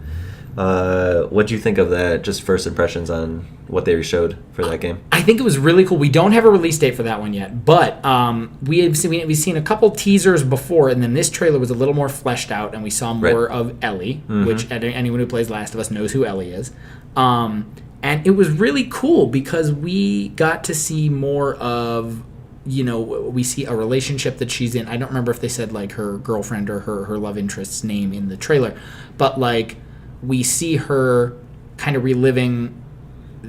What'd you think of that? Just first impressions on what they showed for that game? I think it was really cool. We don't have a release date for that one yet, but we've seen a couple teasers before, and then this trailer was a little more fleshed out, and we saw more of Ellie, which anyone who plays Last of Us knows who Ellie is. And it was really cool because we got to see more of, we see a relationship that she's in. I don't remember if they said like her girlfriend or her love interest's name in the trailer, but like we see her kind of reliving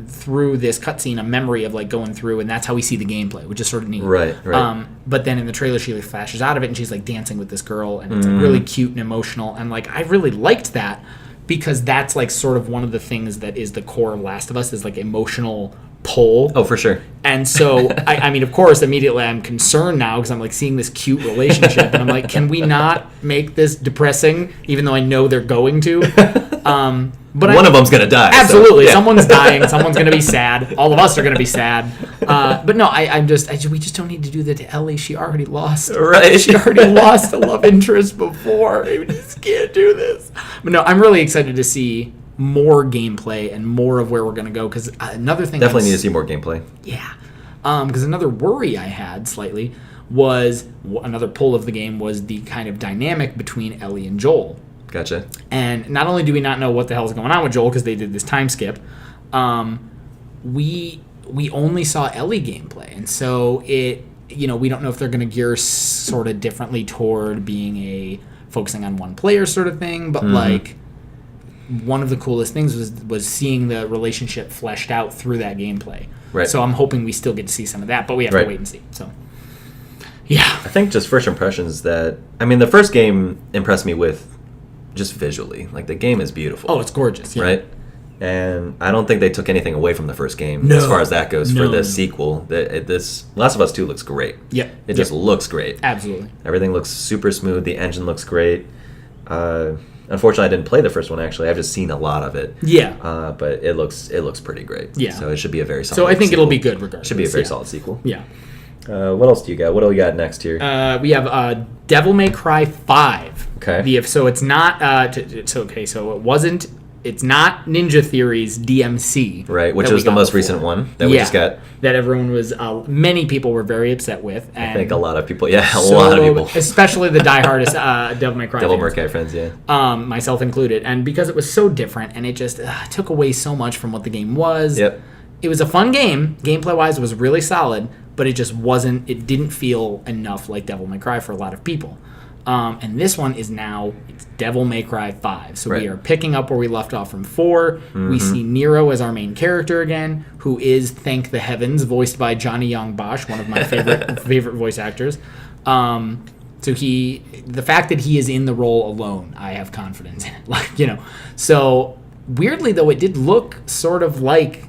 through this cutscene a memory of like going through, and that's how we see the gameplay, which is sort of neat. Right. But then in the trailer she like flashes out of it and she's like dancing with this girl, and it's like really cute and emotional, and like I really liked that because that's like sort of one of the things that is the core of Last of Us is like emotional pull. Oh, for sure. And so I mean, of course, immediately I'm concerned now because I'm like seeing this cute relationship and I'm like, can we not make this depressing, even though I know they're going to? But one of them's gonna die. Absolutely, someone's dying. Someone's gonna be sad. All of us are gonna be sad. But no, we just don't need to do that to Ellie. She already lost. Right. She already lost a love interest before. We just can't do this. But no, I'm really excited to see more gameplay and more of where we're gonna go. Because another thing, definitely need to see more gameplay. Yeah. Because another worry I had slightly was another pull of the game was the kind of dynamic between Ellie and Joel. Gotcha. And not only do we not know what the hell is going on with Joel because they did this time skip, we only saw Ellie gameplay, and so we don't know if they're going to gear sort of differently toward being a focusing on one player sort of thing. But like one of the coolest things was seeing the relationship fleshed out through that gameplay. Right. So I'm hoping we still get to see some of that, but we have to wait and see. So. Yeah. I think just first impressions the first game impressed me with just visually. Like, the game is beautiful. Oh, it's gorgeous. Yeah. Right? And I don't think they took anything away from the first game No. as far as that goes for No. this sequel. This Last of Us 2 looks great. Yep. It just looks great. Absolutely. Everything looks super smooth. The engine looks great. Unfortunately, I didn't play the first one, actually. I've just seen a lot of it. Yeah. But it looks pretty great. Yeah. So it should be a very solid So I think sequel. it'll be good regardless. Should be a very solid sequel. Yeah. What else do you got? What do we got next here? We have Devil May Cry 5. Okay. So it's not. It's not Ninja Theory's DMC. Right, which that we was the got most before. recent one that we just got. That everyone was. Many people were very upset with. And I think a lot of people. Yeah, a lot of people. Especially the diehardest Devil May Cry Devil fans. May Cry friends, yeah. Myself included. And because it was so different and it just took away so much from what the game was. Yep. It was a fun game. Gameplay-wise, it was really solid. But it just wasn't. It didn't feel enough like Devil May Cry for a lot of people. And this one is now it's Devil May Cry 5. So we are picking up where we left off from 4. Mm-hmm. We see Nero as our main character again, who is, thank the heavens, voiced by Johnny Young Bosch, one of my favorite voice actors. So the fact that he is in the role alone, I have confidence in it. So weirdly though, it did look sort of like.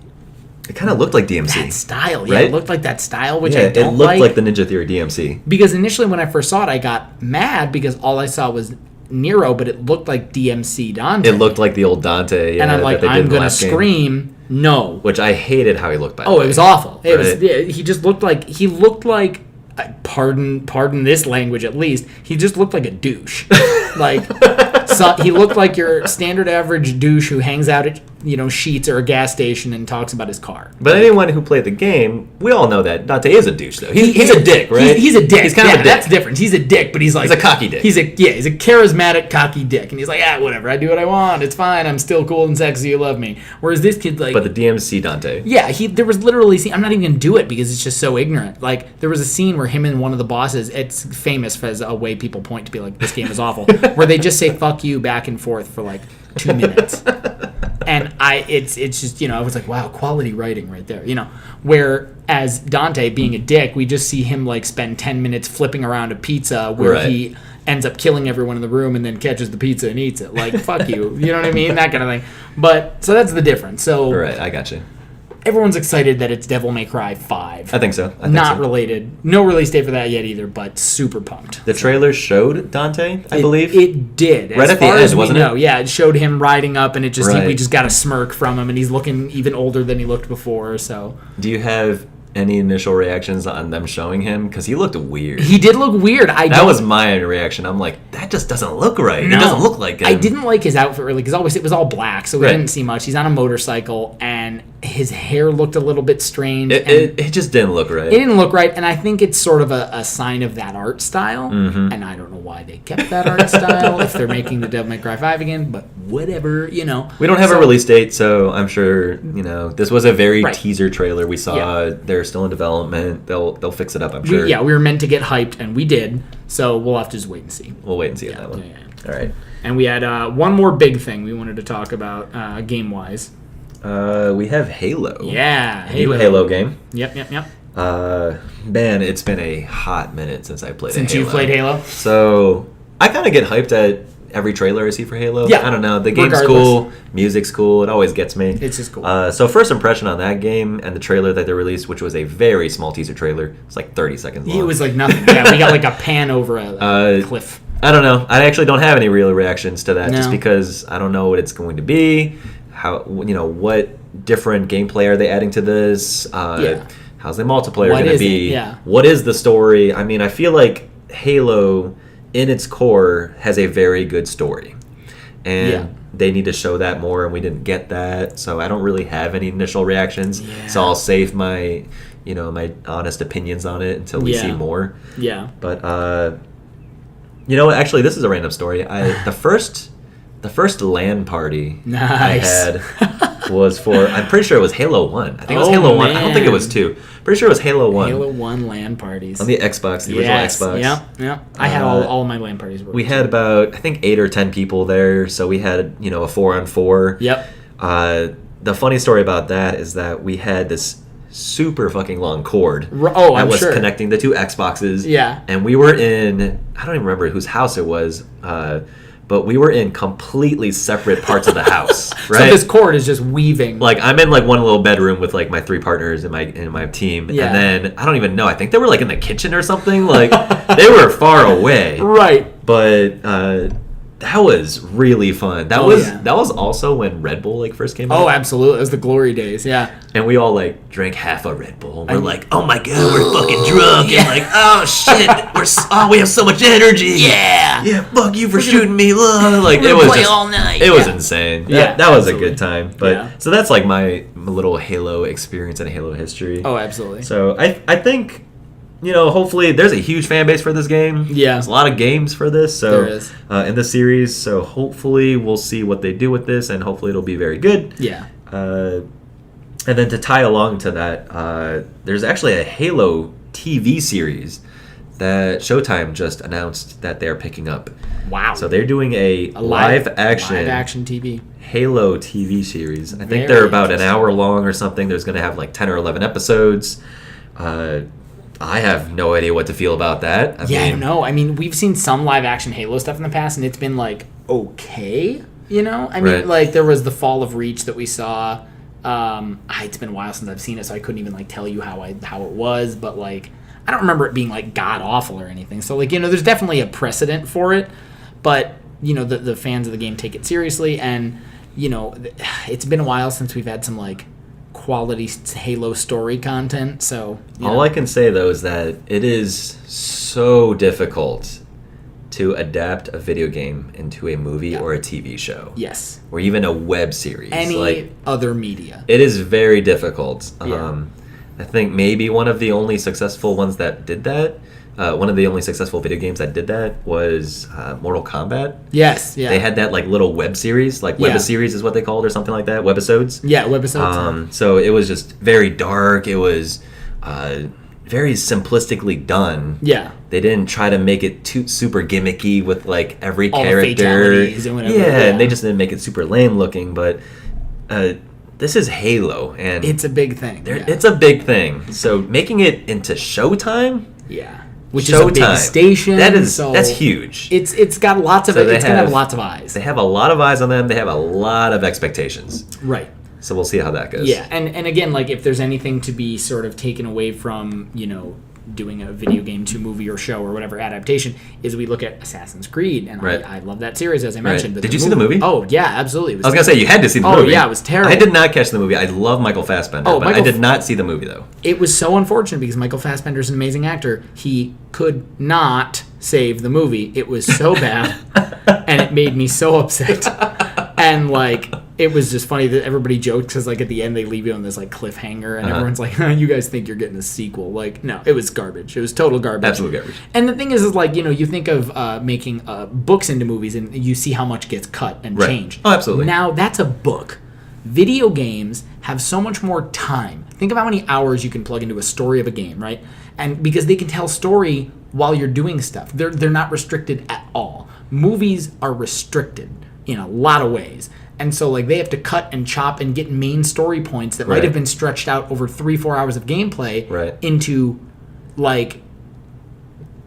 It kind of looked like DMC. That style, yeah. Right? It looked like that style, which I don't it looked like the Ninja Theory DMC. Because initially when I first saw it, I got mad because all I saw was Nero, but it looked like DMC Dante. It looked like the old Dante. And I'm like, I'm going to scream, no. Which I hated how he looked, by the way. It was awful. It was. He just looked like, pardon this language at least, he just looked like a douche. He looked like your standard average douche who hangs out at Sheetz or a gas station and talks about his car. But anyone who played the game, we all know that Dante is a douche, though. He's a dick, right? He's a dick. He's kind of a dick. That's different. He's a dick, but he's like... He's a cocky dick. He's a charismatic, cocky dick. And he's like, whatever. I do what I want. It's fine. I'm still cool and sexy. You love me. Whereas this kid, like... But the DMC Dante. Yeah, there was literally... I'm not even going to do it because it's just so ignorant. Like, there was a scene where him and one of the bosses... It's famous as a way people point to be like, this game is awful. Where they just say, fuck you, back and forth for like 2 minutes. And it's just, I was like, wow, quality writing right there, Whereas Dante, being a dick, we just see him like spend 10 minutes flipping around a pizza where he ends up killing everyone in the room and then catches the pizza and eats it. Like, fuck you. You know what I mean? That kind of thing. But, so that's the difference. So, right, I got you. Everyone's excited that it's Devil May Cry 5. I think so. Not related. No release date for that yet either, but super pumped. The trailer showed Dante, I believe? It did. Right at the end, wasn't it? Yeah, it showed him riding up, and we just got a smirk from him, and he's looking even older than he looked before, so... Do you have any initial reactions on them showing him? Because he looked weird. He did look weird. That was my reaction. I'm like, that just doesn't look right. No. It doesn't look like him. I didn't like his outfit really, because it was all black, so we didn't see much. He's on a motorcycle, and his hair looked a little bit strange. It just didn't look right. It didn't look right, and I think it's sort of a sign of that art style, and I don't know why they kept that art style if they're making the Devil May Cry 5 again, but whatever, We don't have a release date, so I'm sure, this was a very teaser trailer we saw. Yeah. They're still in development. They'll fix it up, I'm sure. We were meant to get hyped, and we did, so we'll have to just wait and see. We'll wait and see on that one. Yeah. All right. And we had one more big thing we wanted to talk about game-wise. We have Halo. Yeah, Halo. New Halo game. Yep. Man, it's been a hot minute since I played Halo. Since you played Halo? So, I kind of get hyped at every trailer I see for Halo. Yeah. I don't know. The game's cool. Music's cool. It always gets me. It's just cool. So, first impression on that game and the trailer that they released, which was a very small teaser trailer. It's like 30 seconds long. It was like nothing. Yeah, we got like a pan over a cliff. I don't know. I actually don't have any real reactions to that just because I don't know what it's going to be. How, what different gameplay are they adding to this? How's the multiplayer going to be? Yeah. What is the story? I mean, I feel like Halo, in its core, has a very good story. And they need to show that more, and we didn't get that. So I don't really have any initial reactions. Yeah. So I'll save my, my honest opinions on it until we see more. Yeah. But, actually, this is a random story. The first LAN party I had was for, I'm pretty sure it was Halo 1. I think it was Halo 1. I don't think it was 2. Pretty sure it was Halo 1. Halo 1 LAN parties. On the Xbox, the original Xbox. Yeah. I had all of my LAN parties. We had about, I think, 8 or 10 people there, so we had, a 4-on-4. Yep. The funny story about that is that we had this super fucking long cord that was connecting the two Xboxes. Yeah. And we were in, I don't even remember whose house it was, but we were in completely separate parts of the house, right? So this cord is just weaving. Like, I'm in, like, one little bedroom with, like, my 3 partners in my team. Yeah. And then, I don't even know. I think they were, like, in the kitchen or something. Like, they were far away. Right. But that was really fun. That was also when Red Bull, like, first came out. Oh, absolutely. It was the glory days, yeah. And we all, like, drank half a Red Bull. We're like, oh, my God, we're fucking drunk. And, like, oh, shit, we have so much energy. Yeah, fuck you for shooting me. Like, it was just all night. It was insane. That was absolutely a good time. But so that's, like, my little Halo experience and Halo history. Oh, absolutely. So I think, hopefully there's a huge fan base for this game. Yeah. There's a lot of games for this. So there is. In the series. So hopefully we'll see what they do with this, and hopefully it'll be very good. Yeah. And then to tie along to that, there's actually a Halo TV series that Showtime just announced that they're picking up. Wow. So they're doing a live action TV Halo TV series. I think they're about an hour long or something. There's going to have like 10 or 11 episodes. I have no idea what to feel about that. I don't know. I mean, we've seen some live action Halo stuff in the past, and it's been like okay. I mean, like there was the Fall of Reach that we saw. It's been a while since I've seen it, so I couldn't even like tell you how it was, but like I don't remember it being like god awful or anything. So like there's definitely a precedent for it, but the fans of the game take it seriously, and it's been a while since we've had some like quality Halo story content. So all I can say though is that it is so difficult to adapt a video game into a movie or a TV show. Yes. Or even a web series. Any other media. It is very difficult. Yeah. I think maybe one of the only successful ones that did that, one of the only successful video games that did that was Mortal Kombat. Yes, yeah. They had that like little web series, like Webiseries is what they called or something like that, Webisodes. Yeah, Webisodes. So it was just very dark. It was very simplistically done. Yeah. They didn't try to make it too super gimmicky with like every all character. The fatalities and whatever. Yeah, and they just didn't make it super lame looking, but this is Halo, and it's a big thing. It's a big thing. So making it into Showtime, which is a big station. That's huge. It's got lots of it's gonna have lots of eyes. They have a lot of eyes on them. They have a lot of expectations. Right. So we'll see how that goes. Yeah, and again, like if there's anything to be sort of taken away from doing a video game to movie or show or whatever adaptation, is we look at Assassin's Creed, and I love that series, as I mentioned. But did you see the movie? Oh yeah, absolutely. I was gonna say you had to see the movie. Oh yeah, it was terrible. I did not catch the movie. I love Michael Fassbender, but I did not see the movie though. It was so unfortunate because Michael Fassbender is an amazing actor. He could not save the movie. It was so bad, and it made me so upset. And like it was just funny that everybody joked because like at the end they leave you on this like cliffhanger, and everyone's like, you guys think you're getting a sequel. Like no, it was garbage. It was total garbage. Absolute garbage. And the thing is like you think of making books into movies, and you see how much gets cut and changed. Oh, absolutely. Now that's a book. Video games have so much more time. Think of how many hours you can plug into a story of a game, right? And because they can tell story while you're doing stuff, they're not restricted at all. Movies are restricted in a lot of ways. And so like they have to cut and chop and get main story points that might have been stretched out over 3-4 hours of gameplay into like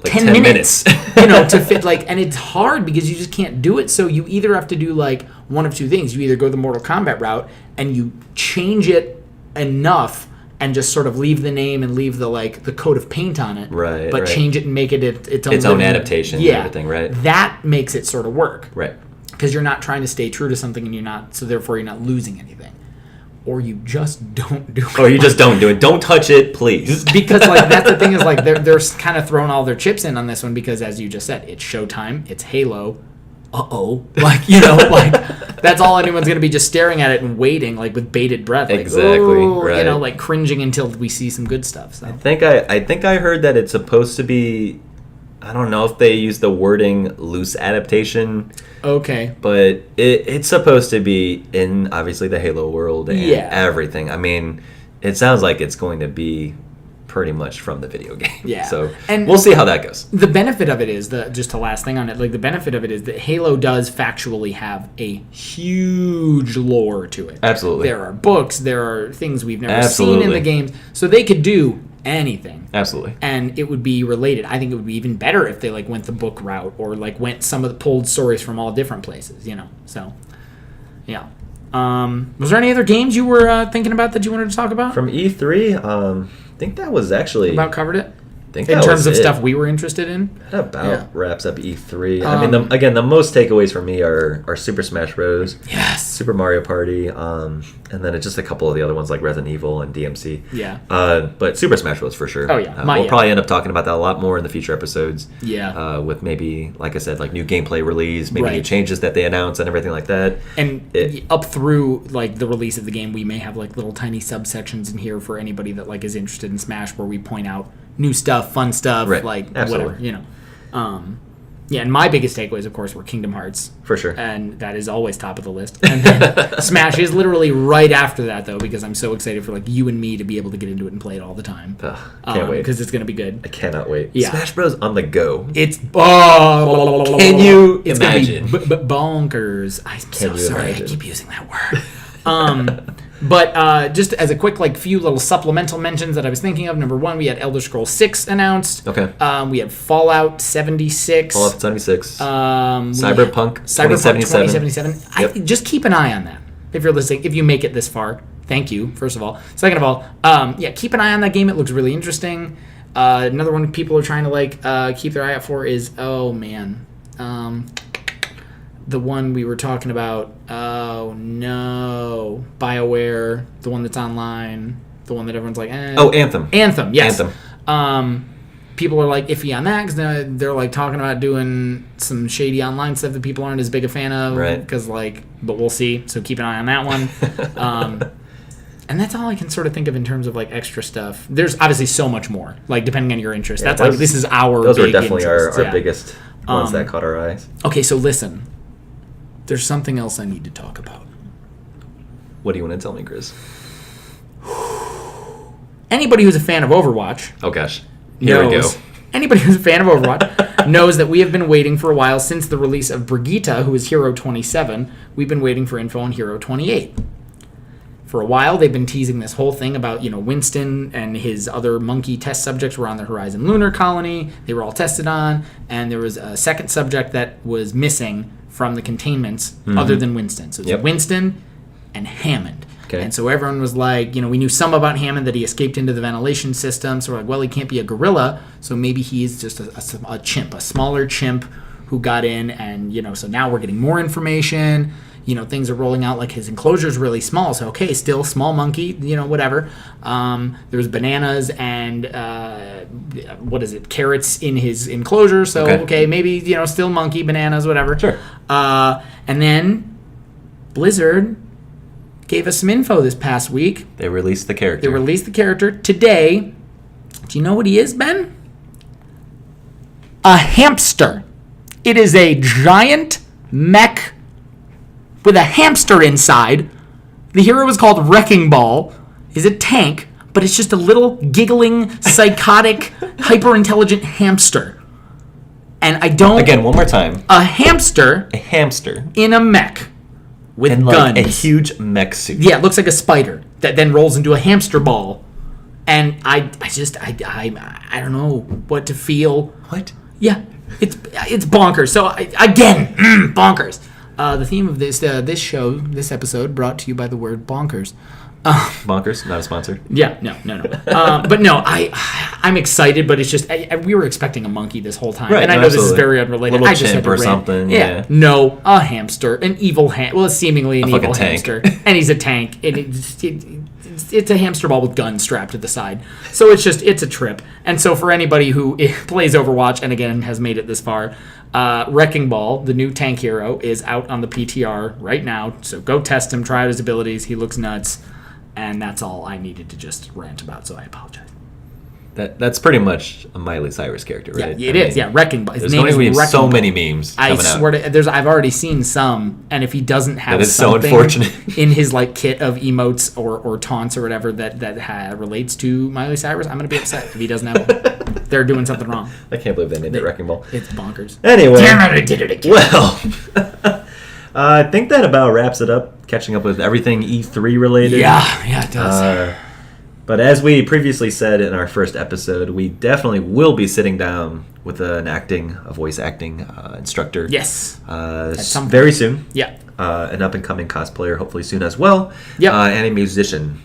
10 minutes. To fit like, and it's hard because you just can't do it. So you either have to do like one of two things. You either go the Mortal Kombat route and you change it enough and just sort of leave the name and leave the like the coat of paint on it, but change it and make it its own adaptation and everything, right? That makes it sort of work, right? Because you're not trying to stay true to something, and therefore you're not losing anything. Or you just don't do it. Or you just don't do it. Don't touch it, please. Because like that's the thing is like they're kind of throwing all their chips in on this one because as you just said, it's Showtime, it's Halo. Like that's all anyone's gonna be just staring at it and waiting like with bated breath. Like, exactly. Right. Like cringing until we see some good stuff. So. I think I heard that it's supposed to be. I don't know if they use the wording loose adaptation. Okay. But it's supposed to be in, obviously, the Halo world and everything. I mean, it sounds like it's going to be pretty much from the video game. Yeah. So we'll see how that goes. The benefit of it is, just the last thing on it, like the benefit of it is that Halo does factually have a huge lore to it. Absolutely. There are books, there are things we've never seen in the games. So they could do anything. Absolutely. And it would be related. I think it would be even better if they like went the book route or like went pulled stories from all different places, you know. So, yeah. Was there any other games you were thinking about that you wanted to talk about? From E3, I think that was actually About covered it? In terms of stuff we were interested in? That about wraps up E3. I mean, the most takeaways for me are Super Smash Bros. Yes. Super Mario Party, and then just a couple of the other ones like Resident Evil and DMC. Yeah. But Super Smash Bros. For sure. Oh, yeah. We'll probably end up talking about that a lot more in the future episodes. Yeah. With maybe, like I said, like new gameplay release, maybe new changes that they announce and everything like that. And up through like the release of the game, we may have like little tiny subsections in here for anybody that like is interested in Smash where we point out new stuff, fun stuff, like whatever, you know. And my biggest takeaways, of course, were Kingdom Hearts. For sure. And that is always top of the list. And then Smash is literally right after that, though, because I'm so excited for like you and me to be able to get into it and play it all the time. Can't wait. Because it's going to be good. I cannot wait. Yeah. Smash Bros. On the go. It's Can you imagine? Gonna be bonkers. I'm so sorry I keep using that word. But just as a quick, like, few little supplemental mentions that I was thinking of. Number one, we had Elder Scrolls 6 announced. Okay. We had Fallout 76. Fallout 76. Cyberpunk 2077. Just keep an eye on that. If you're listening, if you make it this far, thank you, first of all. Second of all, keep an eye on that game. It looks really interesting. Another one people are trying to, like, keep their eye out for is, the one we were talking about, BioWare, the one that's online, the one that everyone's like, Anthem. Anthem, yes. Anthem. People are like iffy on that because they're like talking about doing some shady online stuff that people aren't as big a fan of. Right. Because but we'll see. So keep an eye on that one. And that's all I can sort of think of in terms of like extra stuff. There's obviously so much more, like depending on your interest. Yeah, that's this is our those big are definitely our interests. biggest ones that caught our eyes. Okay, so listen. There's something else I need to talk about. What do you want to tell me, Grizz? Anybody who's a fan of Overwatch... Oh, gosh. Here we go. Anybody who's a fan of Overwatch knows that we have been waiting for a while since the release of Brigitte, who is Hero 27. We've been waiting for info on Hero 28. For a while, they've been teasing this whole thing about, Winston and his other monkey test subjects were on the Horizon Lunar Colony. They were all tested on, and there was a second subject that was missing from the containments other than Winston. So it's Winston and Hammond. Okay. And so everyone was like, we knew some about Hammond, that he escaped into the ventilation system. So we're like, well, he can't be a gorilla. So maybe he's just a chimp, a smaller chimp who got in. And, so now we're getting more information. Things are rolling out, like his enclosure is really small. So, okay, still small monkey, whatever. There was bananas and, carrots in his enclosure. So, okay maybe, still monkey, bananas, whatever. Sure. And then Blizzard gave us some info this past week. They released the character. Today. Do you know what he is, Ben? A hamster. It is a giant mech with a hamster inside. The hero is called Wrecking Ball. He's a tank, but it's just a little giggling, psychotic, hyper-intelligent hamster. And I don't... Again, one more time. A hamster. A hamster. In a mech. With and guns. Like a huge mech suit. Yeah, it looks like a spider that then rolls into a hamster ball. And I don't know what to feel. What? Yeah, it's bonkers. So, again, bonkers. The theme of this episode, brought to you by the word bonkers. Bonkers, not a sponsor. Yeah, no. But no, I'm excited, but it's just we were expecting a monkey this whole time, and I know this is very unrelated. Little chimp or something. Yeah. No, a hamster, an evil seemingly an evil tank. hamster, and he's a tank. And it's a hamster ball with guns strapped to the side. So it's a trip. And so for anybody who plays Overwatch and again has made it this far, Wrecking Ball, the new tank hero, is out on the PTR right now. So go test him, try out his abilities. He looks nuts. And that's all I needed to just rant about, so I apologize. That's pretty much a Miley Cyrus character, right? Yeah, it is. Yeah, Wrecking Ball. There's going to be so many memes coming out. I swear to, I've already seen some, and if he doesn't have something so unfortunate. in his kit of emotes or taunts or whatever that relates to Miley Cyrus, I'm going to be upset if he doesn't have them. They're doing something wrong. I can't believe they named it Wrecking Ball. It's bonkers. Anyway. Damn it, I did it again. Well, I think that about wraps it up. Catching up with everything E3 related. Yeah, it does. But as we previously said in our first episode, we definitely will be sitting down with a voice acting instructor. Yes. Very soon. Yeah. An up-and-coming cosplayer, hopefully soon as well. Yep. And a musician.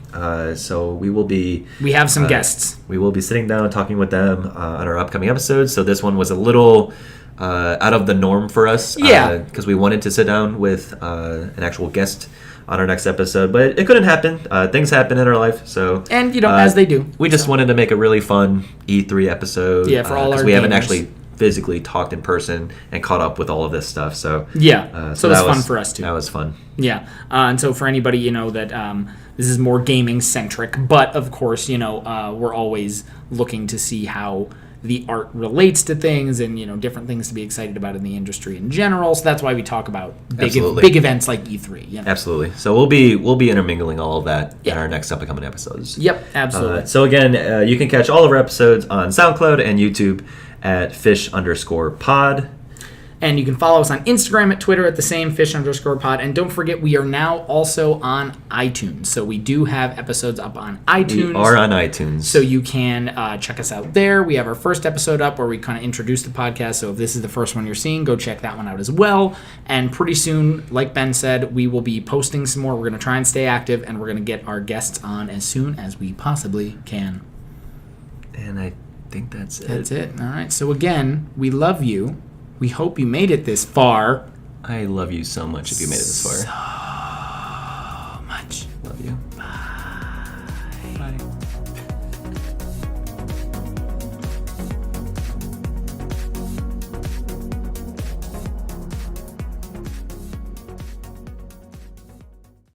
So we will be... We have some guests. We will be sitting down and talking with them on our upcoming episodes. So this one was a little out of the norm for us. Yeah. Because we wanted to sit down with an actual guest on our next episode, but it couldn't happen. Things happen in our life, so... And, as they do. We just wanted to make a really fun E3 episode. Yeah, for all our because we haven't gamers. actually physically talked in person and caught up with all of this stuff, so... Yeah, so it was fun for us, too. That was fun. Yeah, and so for anybody, that this is more gaming-centric, but, of course, we're always looking to see how the art relates to things and, different things to be excited about in the industry in general. So that's why we talk about big events like E3. Absolutely. So we'll be intermingling all of that in our next upcoming episodes. Yep, absolutely. So again, you can catch all of our episodes on SoundCloud and YouTube at fish_pod. And you can follow us on Instagram at Twitter at the same fish_pod. And don't forget, we are now also on iTunes. So we do have episodes up on iTunes. We are on iTunes. So you can check us out there. We have our first episode up where we kind of introduce the podcast. So if this is the first one you're seeing, go check that one out as well. And pretty soon, like Ben said, we will be posting some more. We're going to try and stay active, and we're going to get our guests on as soon as we possibly can. And I think that's it. That's it. All right. So again, we love you. We hope you made it this far. I love you so much if you made it this far.